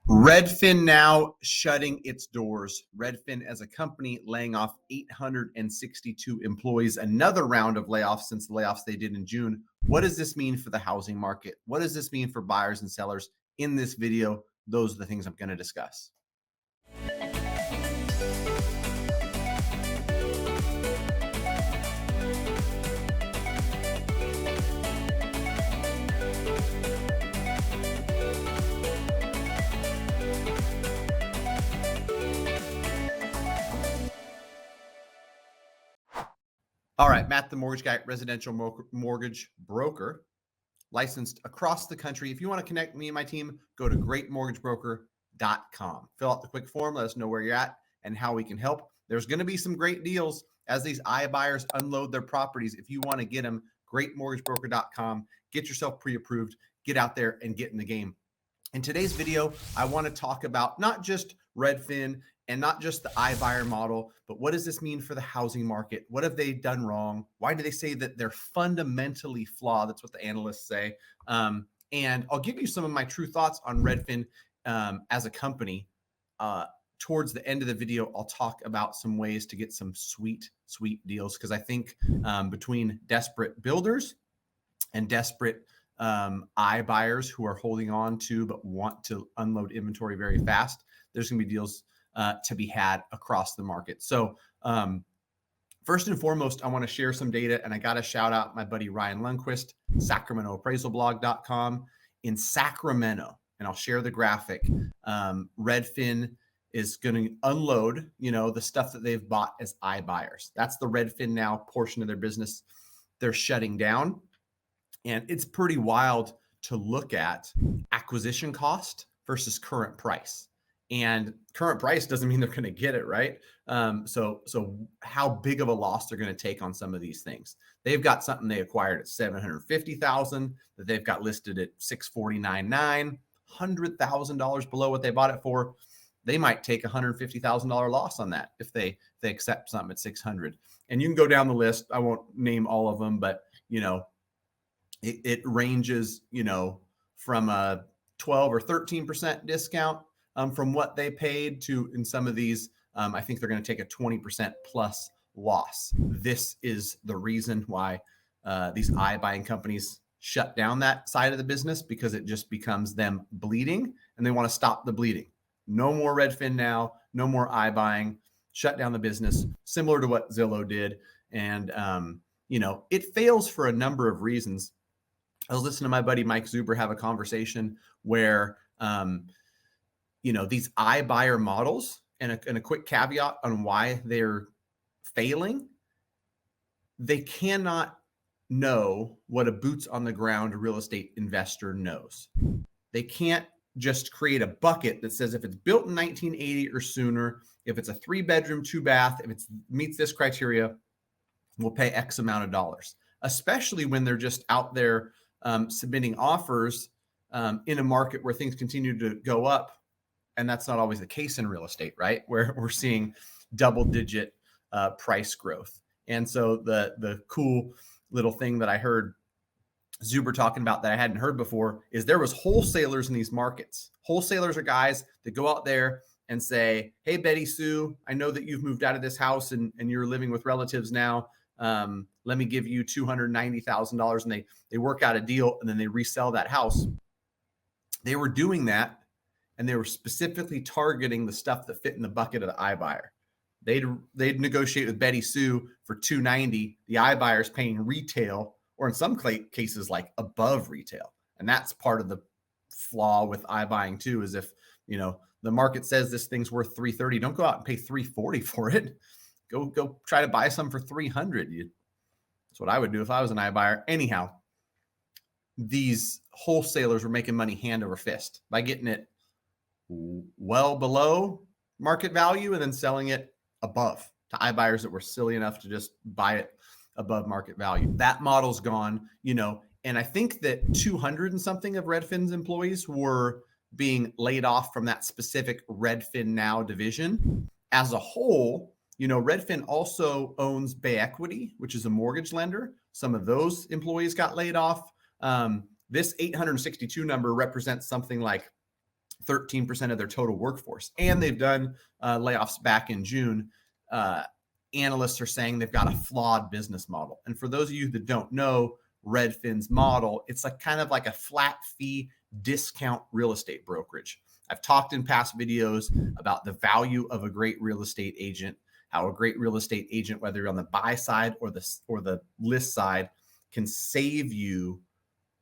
RedFin Now shutting its doors. RedFin as a company laying off 862 employees, another round of layoffs since the layoffs they did in June. What does this mean for the housing market? What does this mean for buyers and sellers? In this video, those are the things I'm going to discuss. All right, Matt, the mortgage guy, residential mortgage broker, licensed across the country. If you want to connect with me and my team, go to greatmortgagebroker.com. Fill out the quick form, let us know where you're at and how we can help. There's going to be some great deals as these iBuyers unload their properties. If you want to get them, greatmortgagebroker.com. Get yourself pre-approved, get out there and get in the game. In today's video, I want to talk about not just Redfin and not just the iBuyer model, but what does this mean for the housing market? What have they done wrong? Why do they say that they're fundamentally flawed? That's what the analysts say. And I'll give you some of my true thoughts on Redfin as a company. Towards the end of the video, I'll talk about some ways to get some sweet deals, because I think between desperate builders and desperate iBuyers who are holding on to but want to unload inventory very fast, there's going to be deals to be had across the market. So first and foremost, I want to share some data, and I got to shout out my buddy Ryan Lundquist, SacramentoAppraisalBlog.com in Sacramento, and I'll share the graphic. Redfin is going to unload, the stuff that they've bought as iBuyers. That's the Redfin Now portion of their business. They're shutting down, and it's pretty wild to look at acquisition cost versus current price. And current price doesn't mean they're going to get it, right? So how big of a loss they're going to take on some of these things. They've got something they acquired at $750,000 that they've got listed at $649,900, $100,000 below what they bought it for. They might take $150,000 loss on that if they accept something at $600,000. And you can go down the list. I won't name all of them, but it ranges, from a 12 or 13% discount from what they paid to, in some of these, I think they're going to take a 20% plus loss. This is the reason why these iBuying companies shut down that side of the business, because it just becomes them bleeding, and they want to stop the bleeding. No more Redfin Now, no more iBuying, shut down the business, similar to what Zillow did. And, it fails for a number of reasons. I was listening to my buddy Mike Zuber have a conversation where, these iBuyer models, and a quick caveat on why they're failing, they cannot know what a boots on the ground real estate investor knows. They can't just create a bucket that says if it's built in 1980 or sooner, if it's a 3-bedroom, 2-bath, if it meets this criteria, we'll pay X amount of dollars, especially when they're just out there submitting offers in a market where things continue to go up. And that's not always the case in real estate, right? Where we're seeing double-digit price growth. And so the cool little thing that I heard Zuber talking about that I hadn't heard before is there was wholesalers in these markets. Wholesalers are guys that go out there and say, hey, Betty Sue, I know that you've moved out of this house and you're living with relatives now. Let me give you $290,000. And they work out a deal, and then they resell that house. They were doing that, and they were specifically targeting the stuff that fit in the bucket of the iBuyer. They'd negotiate with Betty Sue for $290,000. The iBuyer's paying retail, or in some cases, like above retail. And that's part of the flaw with iBuying too, is if, the market says this thing's worth $330,000, don't go out and pay $340,000 for it. Go try to buy some for $300,000. That's what I would do if I was an iBuyer. Anyhow, these wholesalers were making money hand over fist by getting it well below market value and then selling it above to iBuyers that were silly enough to just buy it above market value. That model's gone, and I think that 200 and something of Redfin's employees were being laid off from that specific Redfin Now division. As a whole, Redfin also owns Bay Equity, which is a mortgage lender. Some of those employees got laid off. This 862 number represents something like 13% of their total workforce. And they've done layoffs back in June. Analysts are saying they've got a flawed business model. And for those of you that don't know Redfin's model, it's like kind of like a flat fee discount real estate brokerage. I've talked in past videos about the value of a great real estate agent, how a great real estate agent, whether you're on the buy side or the list side, can save you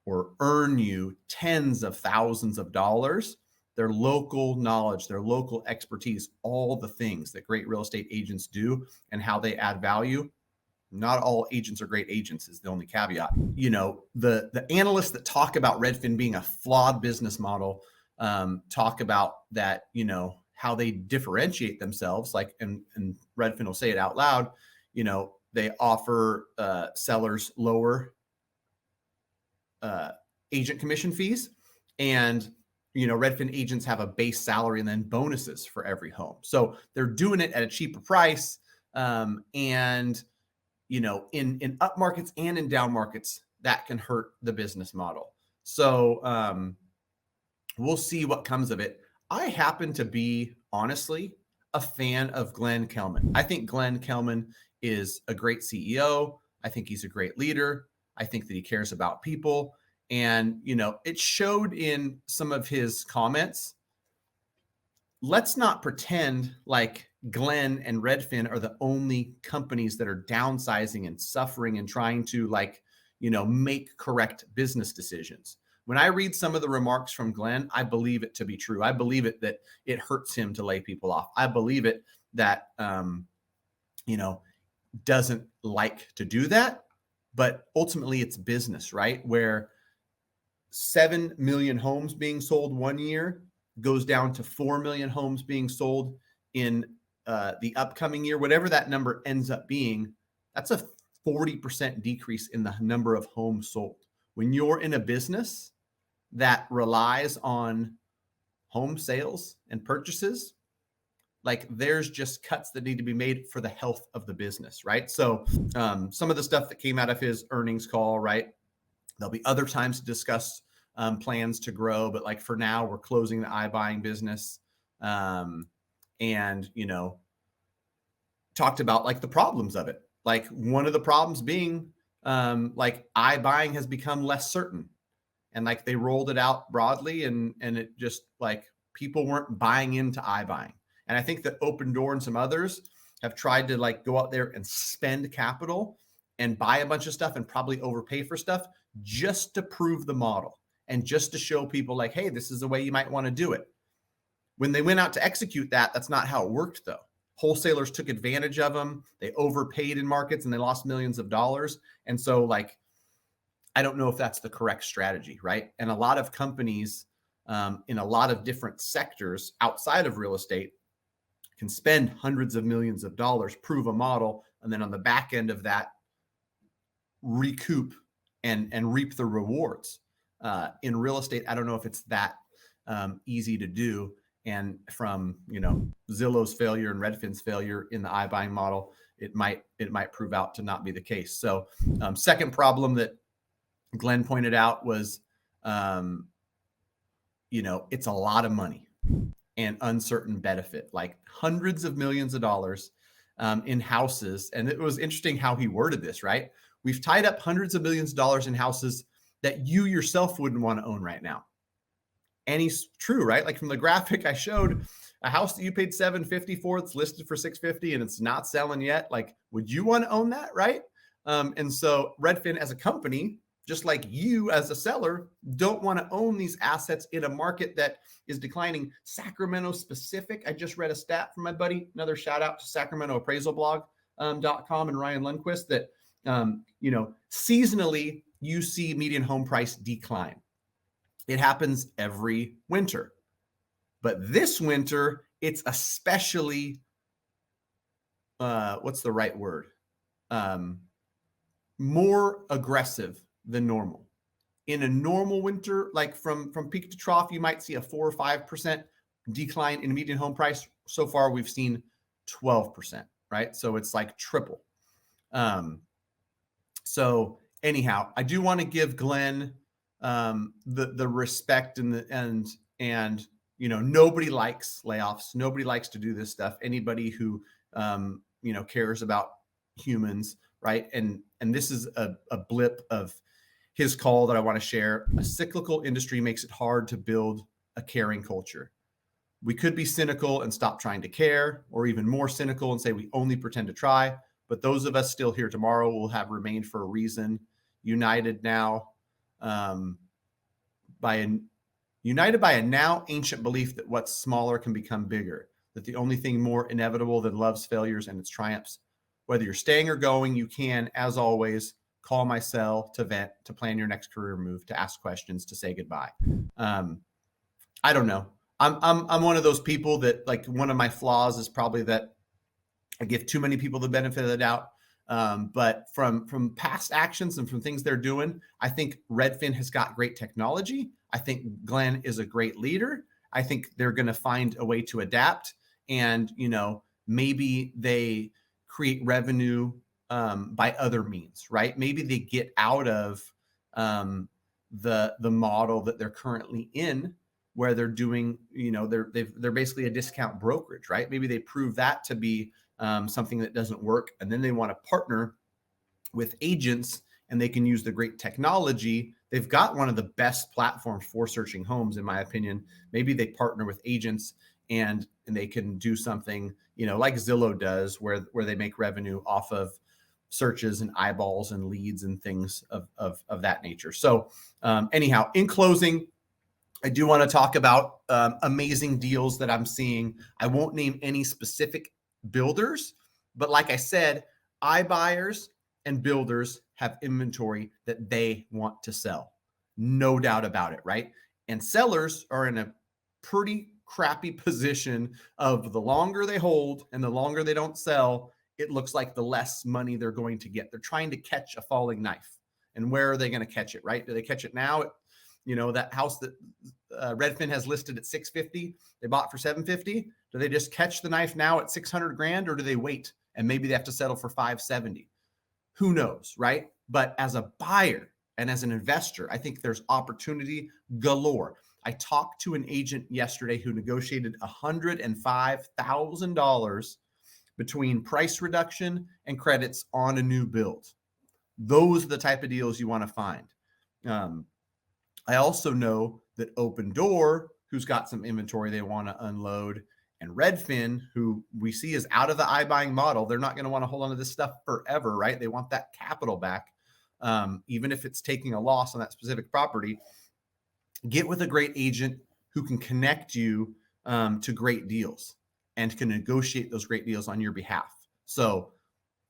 or earn you tens of thousands of dollars. Their local knowledge, their local expertise, all the things that great real estate agents do and how they add value. Not all agents are great agents is the only caveat. You know, the analysts that talk about Redfin being a flawed business model talk about that, you know, how they differentiate themselves. Like, and Redfin will say it out loud, you know, they offer sellers lower agent commission fees, and you know, Redfin agents have a base salary and then bonuses for every home. So they're doing it at a cheaper price. And, you know, in up markets and in down markets, that can hurt the business model. So we'll see what comes of it. I happen to be, honestly, a fan of Glenn Kelman. I think Glenn Kelman is a great CEO. I think he's a great leader. I think that he cares about people. And, you know, it showed in some of his comments. Let's not pretend like Glenn and Redfin are the only companies that are downsizing and suffering and trying to, like, you know, make correct business decisions. When I read some of the remarks from Glenn, I believe it to be true. I believe it that it hurts him to lay people off. I believe it that, you know, doesn't like to do that, but ultimately it's business, right? Where 7 million homes being sold one year goes down to 4 million homes being sold in the upcoming year, whatever that number ends up being, that's a 40% decrease in the number of homes sold. When you're in a business that relies on home sales and purchases, like there's just cuts that need to be made for the health of the business, right? So some of the stuff that came out of his earnings call, right? There'll be other times to discuss plans to grow, but like for now, we're closing the iBuying business. And, you know, talked about like the problems of it. Like one of the problems being like iBuying has become less certain. And like they rolled it out broadly and it just like people weren't buying into iBuying. And I think that Open Door and some others have tried to like go out there and spend capital and buy a bunch of stuff and probably overpay for stuff just to prove the model and just to show people like, hey, this is the way you might want to do it. When they went out to execute that, that's not how it worked though. Wholesalers took advantage of them. They overpaid in markets and they lost millions of dollars. And so like, I don't know if that's the correct strategy, right? And a lot of companies in a lot of different sectors outside of real estate can spend hundreds of millions of dollars, prove a model, and then on the back end of that, recoup and reap the rewards. In real estate, I don't know if it's that easy to do. And from, you know, Zillow's failure and Redfin's failure in the iBuying model, it might prove out to not be the case. So second problem that Glenn pointed out was, you know, it's a lot of money and uncertain benefit, like hundreds of millions of dollars in houses. And it was interesting how he worded this, right? We've tied up hundreds of millions of dollars in houses that you yourself wouldn't want to own right now. And he's true, right? Like from the graphic I showed, a house that you paid $750 for, it's listed for $650 and it's not selling yet. Like, would you want to own that, right? And so Redfin as a company, just like you as a seller, don't want to own these assets in a market that is declining. Sacramento specific, I just read a stat from my buddy, another shout out to SacramentoAppraisalBlog.com and Ryan Lundquist, that you know, seasonally you see median home price decline. It happens every winter, but this winter it's especially what's the right word? More aggressive than normal. In a normal winter, like from peak to trough, you might see a 4 or 5% decline in median home price. So far, we've seen 12%, right? So it's like triple. So anyhow, I do want to give Glenn the respect and nobody likes layoffs. Nobody likes to do this stuff. Anybody who, cares about humans, right? And this is a blip of his call that I want to share. A cyclical industry makes it hard to build a caring culture. We could be cynical and stop trying to care, or even more cynical and say we only pretend to try. But those of us still here tomorrow will have remained for a reason, united by a now ancient belief that what's smaller can become bigger, that the only thing more inevitable than love's failures and its triumphs. Whether you're staying or going, you can, as always, call my cell to vent, to plan your next career move, to ask questions, to say goodbye. I don't know. I'm one of those people that, like, one of my flaws is probably that I give too many people the benefit of the doubt. But from past actions and from things they're doing, I think Redfin has got great technology. I think Glenn is a great leader. I think they're going to find a way to adapt, and maybe they create revenue by other means, right? Maybe they get out of the model that they're currently in, where they're doing, they're basically a discount brokerage, right? Maybe they prove that to be something that doesn't work, and then they want to partner with agents, and they can use the great technology. They've got one of the best platforms for searching homes, in my opinion. Maybe they partner with agents and they can do something, like Zillow does, where they make revenue off of searches and eyeballs and leads and things of that nature. So anyhow, in closing, I do want to talk about amazing deals that I'm seeing. I won't name any specific builders, but like I said, iBuyers and builders have inventory that they want to sell. No doubt about it, right? And sellers are in a pretty crappy position of the longer they hold and the longer they don't sell, it looks like the less money they're going to get. They're trying to catch a falling knife. And where are they going to catch it, right? Do they catch it now? That house that Redfin has listed at 650, they bought for 750. Do they just catch the knife now at 600 grand, or do they wait and maybe they have to settle for 570? Who knows, right? But as a buyer and as an investor, I think there's opportunity galore. I talked to an agent yesterday who negotiated $105,000 between price reduction and credits on a new build. Those are the type of deals you want to find. I also know that Open Door, who's got some inventory they want to unload, and Redfin, who we see is out of the iBuying model, they're not going to want to hold on to this stuff forever, right? They want that capital back, even if it's taking a loss on that specific property. Get with a great agent who can connect you to great deals and can negotiate those great deals on your behalf. So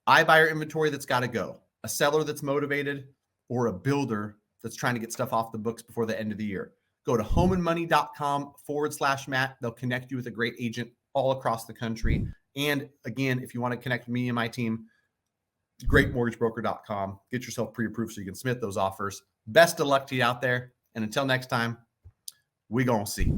iBuyer inventory that's got to go, a seller that's motivated, or a builder that's trying to get stuff off the books before the end of the year. Go to homeandmoney.com/Matt. They'll connect you with a great agent all across the country. And again, if you want to connect with me and my team, greatmortgagebroker.com. Get yourself pre-approved so you can submit those offers. Best of luck to you out there. And until next time, we gonna see.